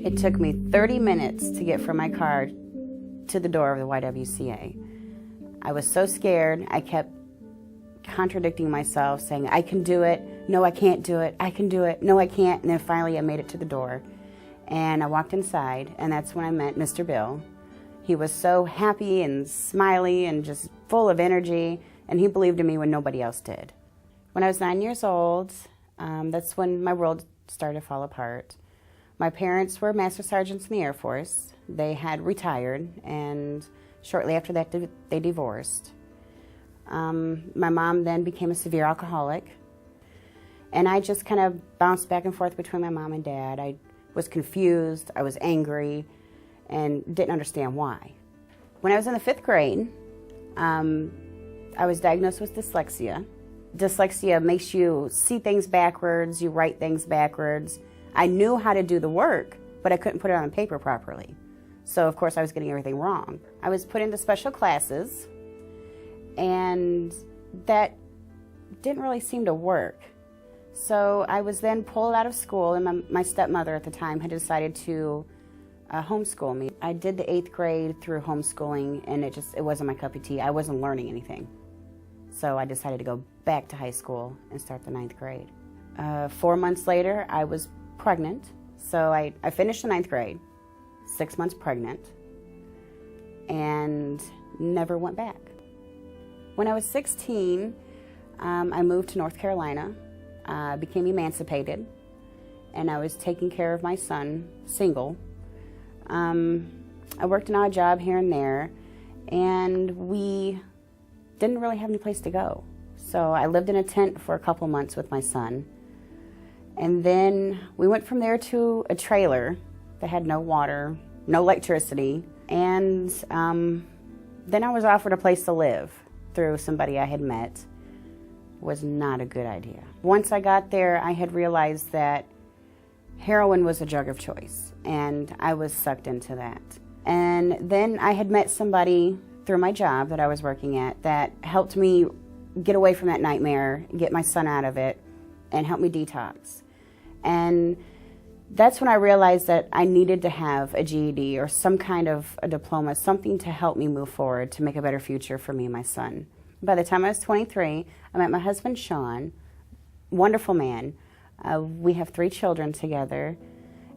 It took me 30 minutes to get from my car to the door of the YWCA. I was so scared, I kept contradicting myself, saying, I can do it, no I can't do it, I can do it, no I can't, and then finally I made it to the door. And I walked inside, and that's when I met Mr. Bill. He was so happy and smiley and just full of energy, and he believed in me when nobody else did. When I was 9 years old, that's when my world started to fall apart. My parents were Master Sergeants in the Air Force. They had retired, and shortly after that, they divorced. My mom then became a severe alcoholic, and I just kind of bounced back and forth between my mom and dad. I was confused, I was angry, and didn't understand why. When I was in the 5th grade, I was diagnosed with dyslexia. Dyslexia makes you see things backwards, you write things backwards. I knew how to do the work, but I couldn't put it on paper properly. So of course I was getting everything wrong. I was put into special classes, and that didn't really seem to work. So I was then pulled out of school, and my stepmother at the time had decided to homeschool me. I did the 8th grade through homeschooling, and it wasn't my cup of tea. I wasn't learning anything. So I decided to go back to high school and start the 9th grade. 4 months later, I was pregnant. So I finished the 9th grade, 6 months pregnant, and never went back. When I was 16, I moved to North Carolina, became emancipated, and I was taking care of my son, single. I worked an odd job here and there, and we didn't really have any place to go. So I lived in a tent for a couple months with my son. And then we went from there to a trailer that had no water, no electricity. And then I was offered a place to live through somebody I had met. Was not a good idea. Once I got there, I had realized that heroin was a drug of choice, and I was sucked into that. And then I had met somebody through my job that I was working at that helped me get away from that nightmare, get my son out of it, and help me detox. And that's when I realized that I needed to have a GED or some kind of a diploma, something to help me move forward to make a better future for me and my son. By the time I was 23, I met my husband, Sean, wonderful man. We have 3 children together,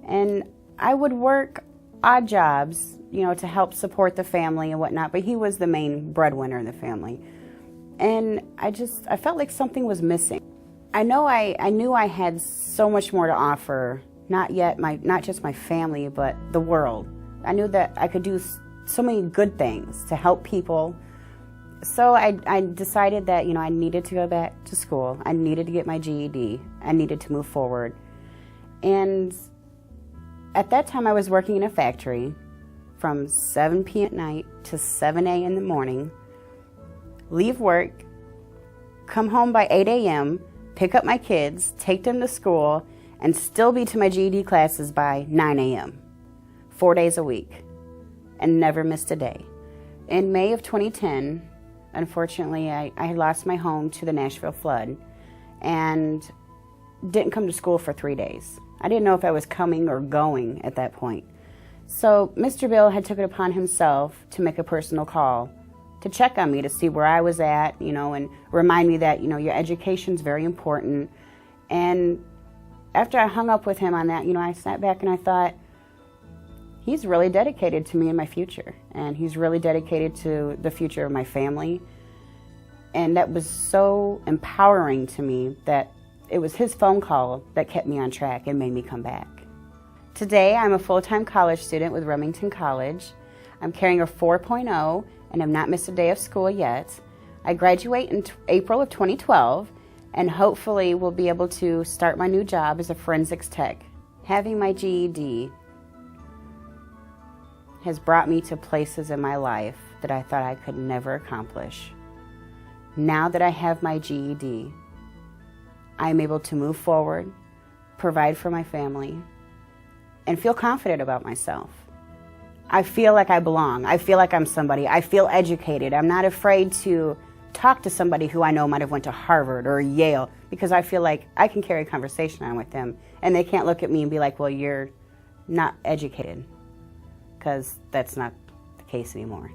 and I would work odd jobs, to help support the family and whatnot, but he was the main breadwinner in the family. And I felt like something was missing. I knew I had so much more to offer, not just my family, but the world. I knew that I could do so many good things to help people. So I decided that, I needed to go back to school. I needed to get my GED. I needed to move forward. And at that time, I was working in a factory from 7 p.m. at night to 7 a.m. in the morning, leave work, come home by 8 a.m., pick up my kids, take them to school, and still be to my GED classes by 9 a.m., 4 days a week, and never missed a day. In May of 2010, unfortunately, I had lost my home to the Nashville flood and didn't come to school for 3 days. I didn't know if I was coming or going at that point. So Mr. Bill had took it upon himself to make a personal call to check on me, to see where I was at, and remind me that, your education's very important. And after I hung up with him on that, I sat back and I thought, he's really dedicated to me and my future, and he's really dedicated to the future of my family. And that was so empowering to me that it was his phone call that kept me on track and made me come back. Today, I'm a full-time college student with Remington College. I'm carrying a 4.0 and have not missed a day of school yet. I graduate in April of 2012, and hopefully will be able to start my new job as a forensics tech. Having my GED has brought me to places in my life that I thought I could never accomplish. Now that I have my GED, I am able to move forward, provide for my family, and feel confident about myself. I feel like I belong. I feel like I'm somebody. I feel educated. I'm not afraid to talk to somebody who I know might have went to Harvard or Yale, because I feel like I can carry a conversation on with them, and they can't look at me and be like, well, you're not educated, because that's not the case anymore.